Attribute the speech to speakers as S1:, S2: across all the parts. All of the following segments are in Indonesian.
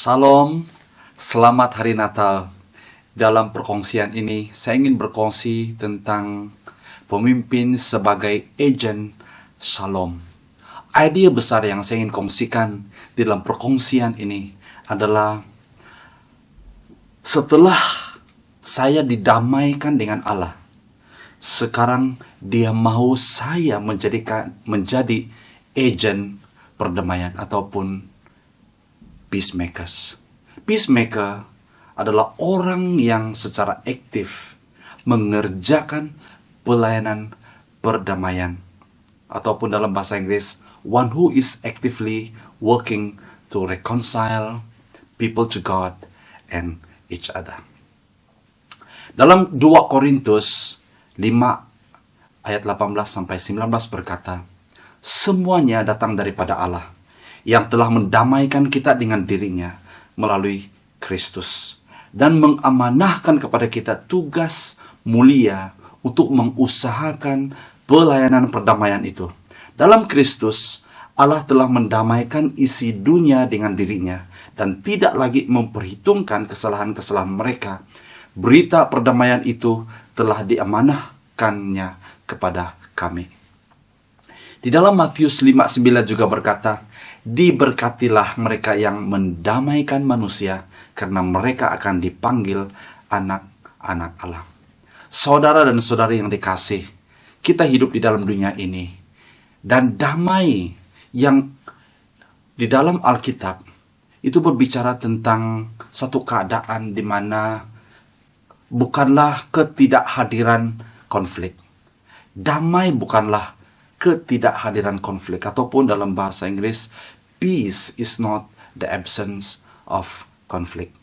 S1: Salam, selamat hari Natal. Dalam perkongsian ini, saya ingin berkongsi tentang pemimpin sebagai agen Shalom. Ide besar yang saya ingin kongsikan di dalam perkongsian ini adalah setelah saya didamaikan dengan Allah, sekarang Dia mau saya menjadi agen perdamaian ataupun peacemakers. Peacemaker adalah orang yang secara aktif mengerjakan pelayanan perdamaian, ataupun dalam bahasa Inggris, one who is actively working to reconcile people to God and each other. Dalam 2 Korintus 5 ayat 18-19 berkata, semuanya datang daripada Allah yang telah mendamaikan kita dengan dirinya melalui Kristus dan mengamanahkan kepada kita tugas mulia untuk mengusahakan pelayanan perdamaian itu. Dalam Kristus, Allah telah mendamaikan isi dunia dengan dirinya dan tidak lagi memperhitungkan kesalahan-kesalahan mereka. Berita perdamaian itu telah diamanahkannya kepada kami. Di dalam Matius 5:9 juga berkata, diberkatilah mereka yang mendamaikan manusia, karena mereka akan dipanggil anak-anak Allah. Saudara dan saudari yang dikasih, kita hidup di dalam dunia ini, dan damai yang di dalam Alkitab itu berbicara tentang satu keadaan di mana bukanlah ketidakhadiran konflik. Damai bukanlah ketidakhadiran konflik, ataupun dalam bahasa Inggris, peace is not the absence of conflict.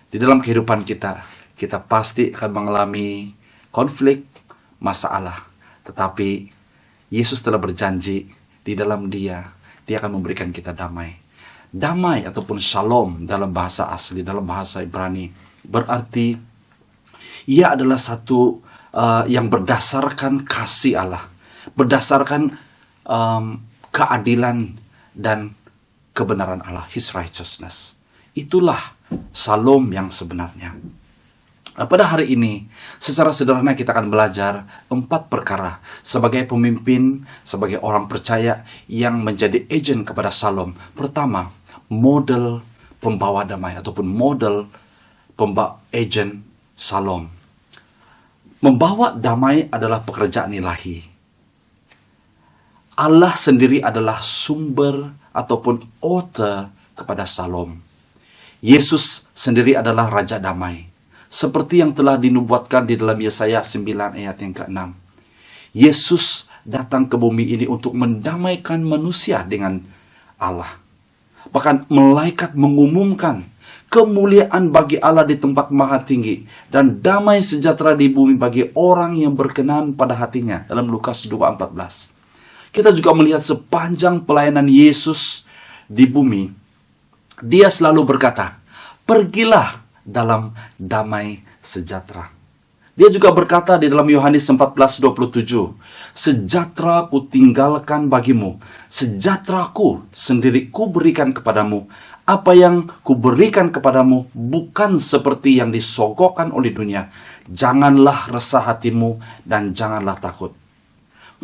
S1: Di dalam kehidupan kita pasti akan mengalami konflik, masalah. Tetapi Yesus telah berjanji di dalam Dia akan memberikan kita damai. Damai ataupun shalom dalam bahasa asli, dalam bahasa Ibrani, berarti ia adalah satu yang berdasarkan kasih Allah, berdasarkan keadilan dan kebenaran Allah, His righteousness. Itulah shalom yang sebenarnya. Pada hari ini, secara sederhana kita akan belajar 4 perkara sebagai pemimpin, sebagai orang percaya yang menjadi agen kepada shalom. Pertama, model pembawa damai ataupun model agen shalom. Membawa damai adalah pekerjaan ilahi. Allah sendiri adalah sumber ataupun author kepada shalom. Yesus sendiri adalah Raja Damai, seperti yang telah dinubuatkan di dalam Yesaya 9 ayat yang ke-6. Yesus datang ke bumi ini untuk mendamaikan manusia dengan Allah. Bahkan malaikat mengumumkan kemuliaan bagi Allah di tempat maha tinggi dan damai sejahtera di bumi bagi orang yang berkenan pada hatinya, dalam Lukas 2:14. Kita juga melihat sepanjang pelayanan Yesus di bumi, Dia selalu berkata, pergilah dalam damai sejahtera. Dia juga berkata di dalam Yohanes 14:27, sejahtera ku tinggalkan bagimu, sejahteraku sendiri ku berikan kepadamu. Apa yang ku berikan kepadamu bukan seperti yang disogokkan oleh dunia. Janganlah resah hatimu dan janganlah takut.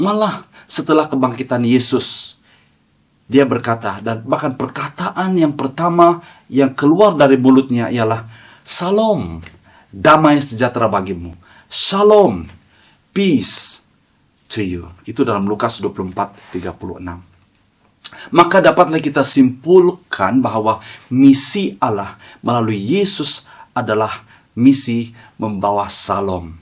S1: Malah setelah kebangkitan Yesus, Dia berkata, dan bahkan perkataan yang pertama yang keluar dari mulutnya ialah, Shalom, damai sejahtera bagimu. Shalom, peace to you. Itu dalam Lukas 24:36. Maka dapatlah kita simpulkan bahwa misi Allah melalui Yesus adalah misi membawa shalom,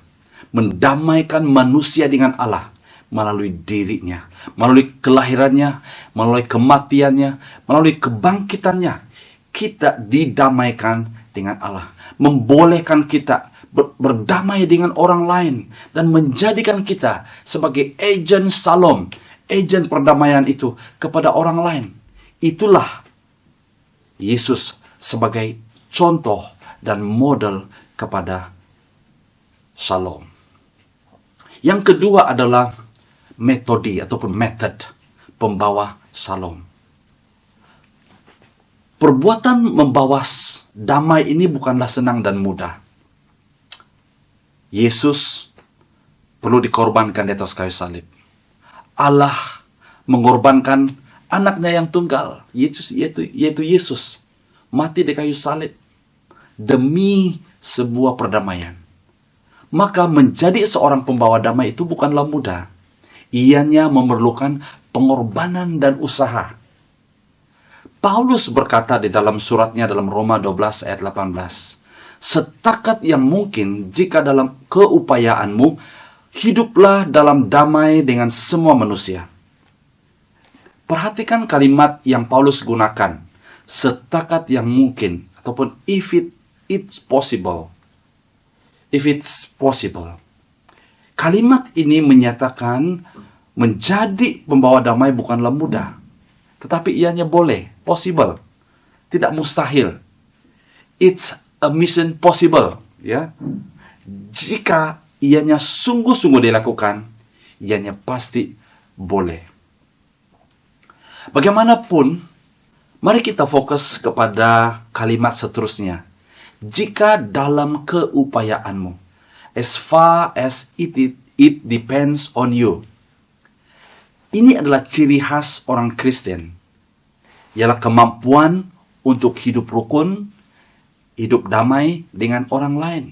S1: mendamaikan manusia dengan Allah melalui dirinya, melalui kelahirannya, melalui kematiannya, melalui kebangkitannya. Kita didamaikan dengan Allah, membolehkan kita berdamai dengan orang lain, dan menjadikan kita sebagai agen shalom, agen perdamaian itu kepada orang lain. Itulah Yesus sebagai contoh dan model kepada shalom. Yang kedua adalah metode ataupun method pembawa shalom. Perbuatan membawa damai ini bukanlah senang dan mudah. Yesus perlu dikorbankan di atas kayu salib. Allah mengorbankan anaknya yang tunggal, yaitu Yesus, mati di kayu salib demi sebuah perdamaian. Maka menjadi seorang pembawa damai itu bukanlah mudah. Ianya memerlukan pengorbanan dan usaha. Paulus berkata di dalam suratnya dalam Roma 12 ayat 18, "Setakat yang mungkin jika dalam keupayaanmu, hiduplah dalam damai dengan semua manusia." Perhatikan kalimat yang Paulus gunakan, setakat yang mungkin, ataupun if it's possible. If it's possible. Kalimat ini menyatakan menjadi pembawa damai bukanlah mudah, tetapi ianya boleh, possible, tidak mustahil. It's a mission possible, ya. Jika ianya sungguh-sungguh dilakukan, ianya pasti boleh. Bagaimanapun, mari kita fokus kepada kalimat seterusnya. Jika dalam keupayaanmu, as far as it depends on you. Ini adalah ciri khas orang Kristen, ialah kemampuan untuk hidup rukun, hidup damai dengan orang lain.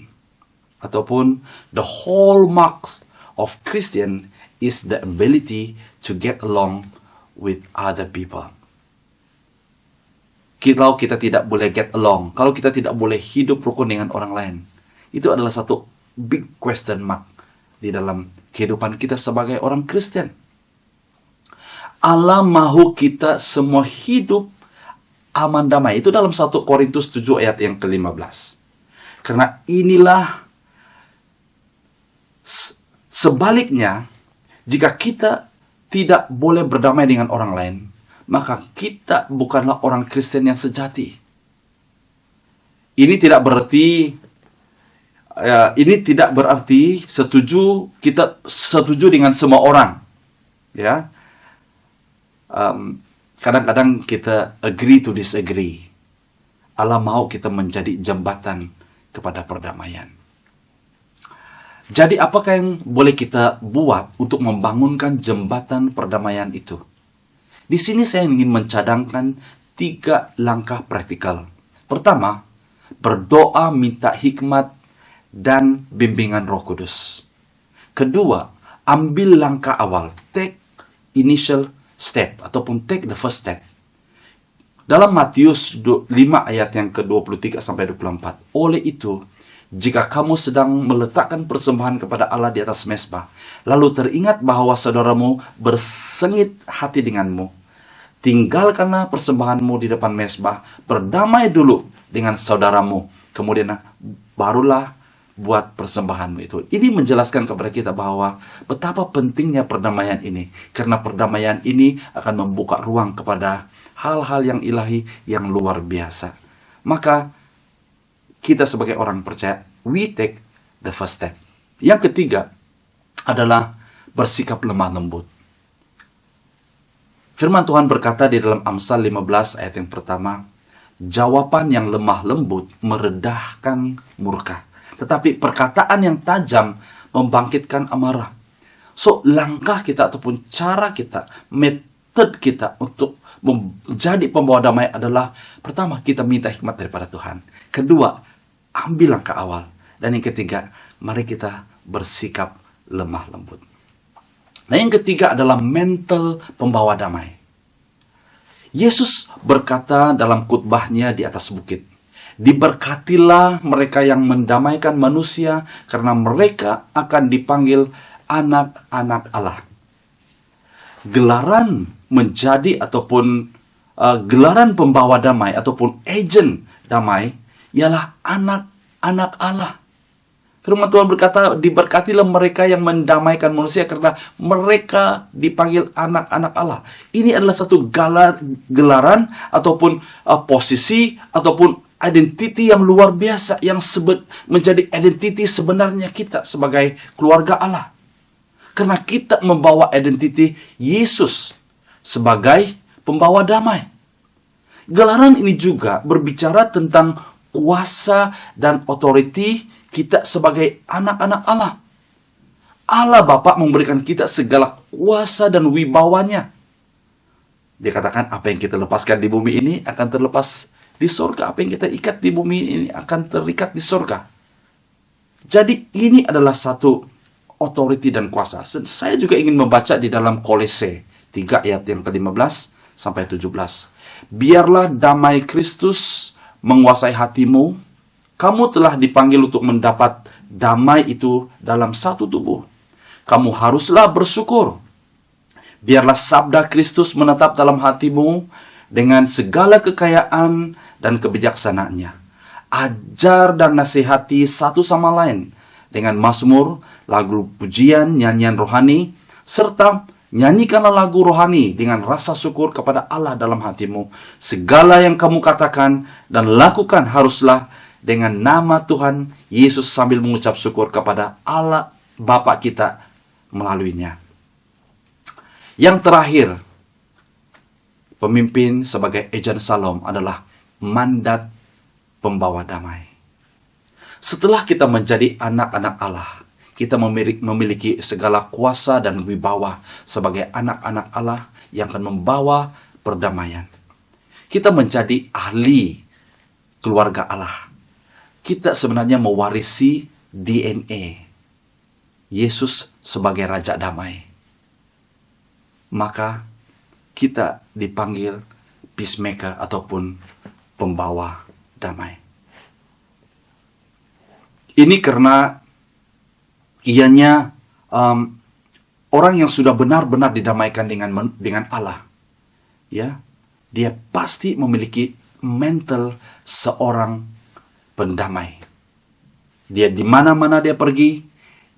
S1: Ataupun the hallmark of Christian is the ability to get along with other people. Kalau kita tidak boleh get along, kalau kita tidak boleh hidup rukun dengan orang lain, itu adalah satu big question mark di dalam kehidupan kita sebagai orang Kristen. Allah mahu kita semua hidup aman damai. Itu dalam 1 Korintus 7 ayat yang ke-15. Karena inilah sebaliknya, jika kita tidak boleh berdamai dengan orang lain, maka kita bukanlah orang Kristen yang sejati. Ini tidak berarti kita setuju dengan semua orang, ya. Kadang-kadang kita agree to disagree. Allah mau kita menjadi jembatan kepada perdamaian. Jadi apakah yang boleh kita buat untuk membangunkan jembatan perdamaian itu? Di sini saya ingin mencadangkan 3 langkah praktikal. Pertama, berdoa minta hikmat dan bimbingan Roh Kudus. Kedua, ambil langkah awal, take initial step, ataupun take the first step. Dalam Matius 5 ayat yang ke-23 sampai 24. Oleh itu, jika kamu sedang meletakkan persembahan kepada Allah di atas mezbah, lalu teringat bahwa saudaramu bersengit hati denganmu, tinggalkanlah persembahanmu di depan mezbah, berdamai dulu dengan saudaramu, kemudian barulah buat persembahanmu itu. Ini menjelaskan kepada kita bahwa betapa pentingnya perdamaian ini. Karena perdamaian ini akan membuka ruang kepada hal-hal yang ilahi yang luar biasa. Maka kita sebagai orang percaya, we take the first step. Yang ketiga adalah bersikap lemah lembut. Firman Tuhan berkata di dalam Amsal 15 ayat yang pertama, jawaban yang lemah lembut meredahkan murka, tetapi perkataan yang tajam membangkitkan amarah. So, langkah kita ataupun cara kita, metode kita untuk menjadi pembawa damai adalah, pertama, kita minta hikmat daripada Tuhan. Kedua, ambil langkah awal. Dan yang ketiga, mari kita bersikap lemah lembut. Nah, yang ketiga adalah mental pembawa damai. Yesus berkata dalam khotbahnya di atas bukit, diberkatilah mereka yang mendamaikan manusia, karena mereka akan dipanggil anak-anak Allah. Gelaran menjadi ataupun gelaran pembawa damai ataupun agent damai ialah anak-anak Allah. Firman Tuhan berkata, diberkatilah mereka yang mendamaikan manusia, karena mereka dipanggil anak-anak Allah. Ini adalah satu gelaran ataupun posisi ataupun identiti yang luar biasa yang menjadi identiti sebenarnya kita sebagai keluarga Allah. Karena kita membawa identiti Yesus sebagai pembawa damai. Gelaran ini juga berbicara tentang kuasa dan otoriti kita sebagai anak-anak Allah. Allah Bapa memberikan kita segala kuasa dan wibawanya. Dia katakan apa yang kita lepaskan di bumi ini akan terlepas di sorga. Apa yang kita ikat di bumi ini akan terikat di sorga. Jadi ini adalah satu otoriti dan kuasa. Saya juga ingin membaca di dalam Kolose 3 ayat yang ke-15 sampai 17. Biarlah damai Kristus menguasai hatimu. Kamu telah dipanggil untuk mendapat damai itu dalam satu tubuh. Kamu haruslah bersyukur. Biarlah sabda Kristus menetap dalam hatimu dengan segala kekayaan dan kebijaksanaannya. Ajar dan nasihati satu sama lain dengan mazmur, lagu pujian, nyanyian rohani, serta nyanyikanlah lagu rohani dengan rasa syukur kepada Allah dalam hatimu. Segala yang kamu katakan dan lakukan haruslah dengan nama Tuhan Yesus sambil mengucap syukur kepada Allah Bapa kita melaluinya. Yang terakhir, pemimpin sebagai agen Shalom adalah mandat pembawa damai. Setelah kita menjadi anak-anak Allah, kita memiliki segala kuasa dan wibawa sebagai anak-anak Allah yang akan membawa perdamaian. Kita menjadi ahli keluarga Allah. Kita sebenarnya mewarisi DNA Yesus sebagai Raja Damai. Maka kita dipanggil peacemaker ataupun pembawa damai. Ini karena ianya orang yang sudah benar-benar didamaikan dengan Allah. Ya, dia pasti memiliki mental seorang pendamai. Dia di mana-mana dia pergi,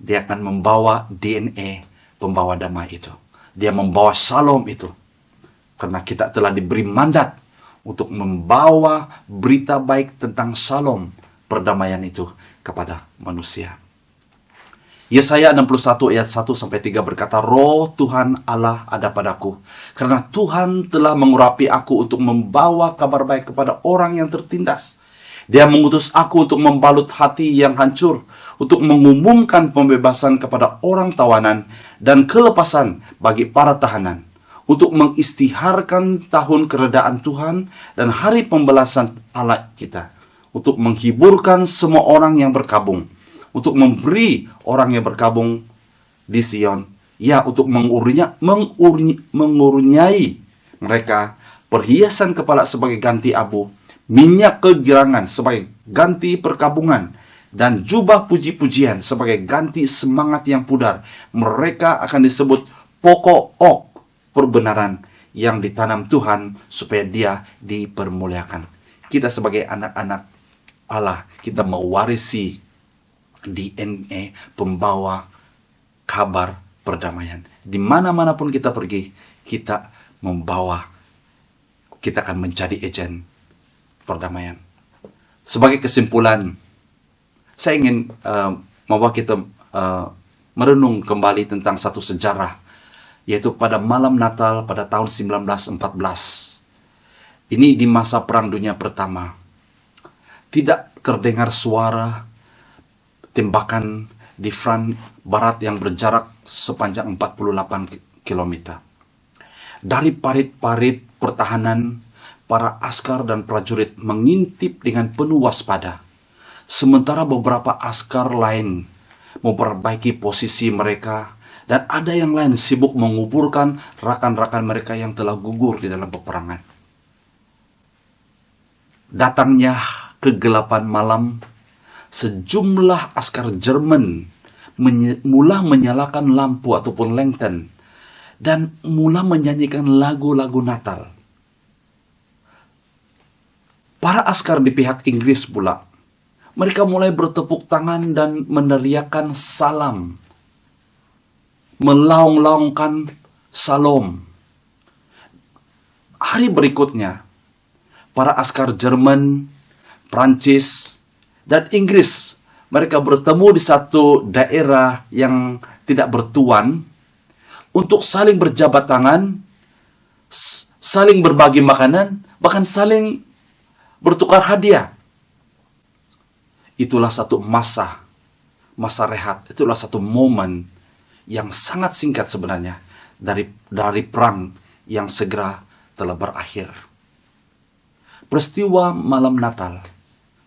S1: dia akan membawa DNA pembawa damai itu. Dia membawa shalom itu. Karena kita telah diberi mandat untuk membawa berita baik tentang shalom, perdamaian itu kepada manusia. Yesaya 61 ayat 1-3 berkata, Roh Tuhan Allah ada padaku, karena Tuhan telah mengurapi aku untuk membawa kabar baik kepada orang yang tertindas. Dia mengutus aku untuk membalut hati yang hancur, untuk mengumumkan pembebasan kepada orang tawanan dan kelepasan bagi para tahanan, untuk mengistiharkan tahun keredaan Tuhan dan hari pembalasan Allah kita, untuk menghiburkan semua orang yang berkabung, untuk memberi orang yang berkabung di Sion, ya untuk mengurniai mereka perhiasan kepala sebagai ganti abu, minyak kegirangan sebagai ganti perkabungan, dan jubah puji-pujian sebagai ganti semangat yang pudar. Mereka akan disebut pokok ok perbenaran yang ditanam Tuhan supaya dia dipermuliakan. Kita sebagai anak-anak Allah, kita mewarisi DNA pembawa kabar perdamaian. Di mana-mana pun kita pergi, kita akan menjadi agen perdamaian. Sebagai kesimpulan, saya ingin membawa kita merenung kembali tentang satu sejarah, yaitu pada malam Natal pada tahun 1914. Ini di masa Perang Dunia Pertama. Tidak terdengar suara tembakan di front barat yang berjarak sepanjang 48 km. Dari parit-parit pertahanan, para askar dan prajurit mengintip dengan penuh waspada. Sementara beberapa askar lain memperbaiki posisi mereka, dan ada yang lain sibuk menguburkan rakan-rakan mereka yang telah gugur di dalam peperangan. Datangnya kegelapan malam, sejumlah askar Jerman mula menyalakan lampu ataupun lantern dan mula menyanyikan lagu-lagu Natal. Para askar di pihak Inggris pula, mereka mulai bertepuk tangan dan meneriakkan salam, melaung-laungkan salam. Hari berikutnya, para askar Jerman, Prancis, dan Inggris, mereka bertemu di satu daerah yang tidak bertuan untuk saling berjabat tangan, saling berbagi makanan, bahkan saling bertukar hadiah. Itulah satu masa rehat, itulah satu momen yang sangat singkat sebenarnya dari perang yang segera telah berakhir. Peristiwa malam Natal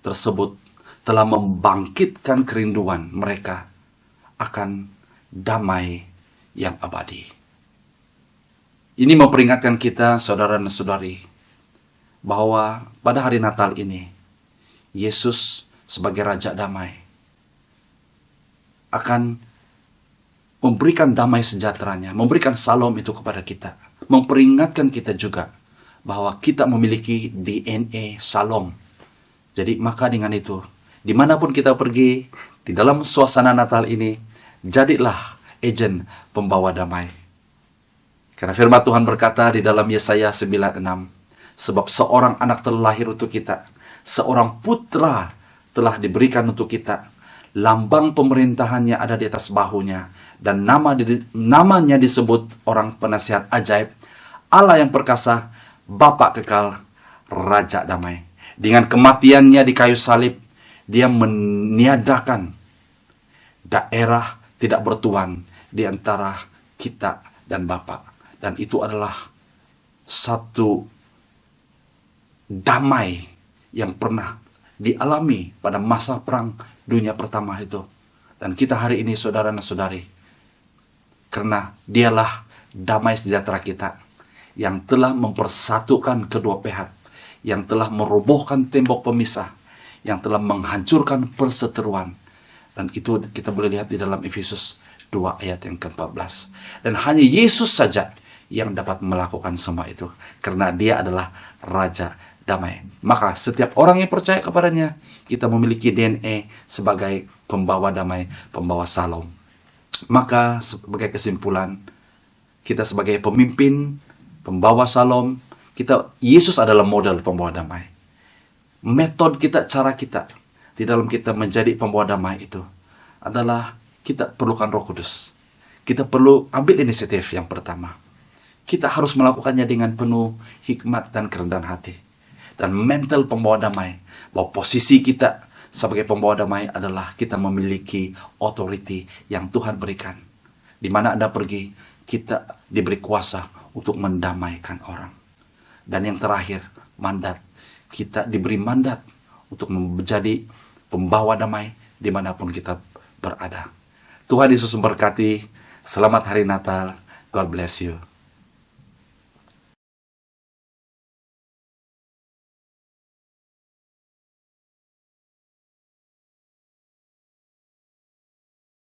S1: tersebut telah membangkitkan kerinduan mereka akan damai yang abadi. Ini memperingatkan kita, saudara dan saudari, bahwa pada hari Natal ini, Yesus sebagai Raja Damai akan memberikan damai sejahteranya, memberikan salom itu kepada kita. Memperingatkan kita juga bahwa kita memiliki DNA salom. Jadi maka dengan itu, dimanapun kita pergi, di dalam suasana Natal ini, jadilah agen pembawa damai. Karena firman Tuhan berkata di dalam Yesaya 9:6, sebab seorang anak telah lahir untuk kita, seorang putra telah diberikan untuk kita, lambang pemerintahannya ada di atas bahunya, dan namanya disebut orang penasihat ajaib, Allah yang perkasa, Bapa kekal, Raja damai. Dengan kematiannya di kayu salib, dia meniadakan daerah tidak bertuan di antara kita dan Bapa. Dan itu adalah satu damai yang pernah dialami pada masa perang dunia pertama itu. Dan kita hari ini, saudara dan saudari, karena dialah damai sejahtera kita yang telah mempersatukan kedua pihak, yang telah merobohkan tembok pemisah, yang telah menghancurkan perseteruan. Dan itu kita boleh lihat di dalam Efesus 2 ayat yang ke-14. Dan hanya Yesus saja yang dapat melakukan semua itu, karena dia adalah Raja damai. Maka setiap orang yang percaya kepadanya, kita memiliki DNA sebagai pembawa damai, pembawa salom. Maka sebagai kesimpulan, kita sebagai pemimpin, pembawa salom, Yesus adalah model pembawa damai. Metode kita, cara kita di dalam kita menjadi pembawa damai itu adalah kita perlukan Roh Kudus. Kita perlu ambil inisiatif yang pertama. Kita harus melakukannya dengan penuh hikmat dan kerendahan hati. Dan mental pembawa damai, bahwa posisi kita sebagai pembawa damai adalah kita memiliki authority yang Tuhan berikan. Di mana Anda pergi, kita diberi kuasa untuk mendamaikan orang. Dan yang terakhir, mandat. Kita diberi mandat untuk menjadi pembawa damai dimanapun kita berada. Tuhan Yesus memberkati. Selamat Hari Natal. God bless you.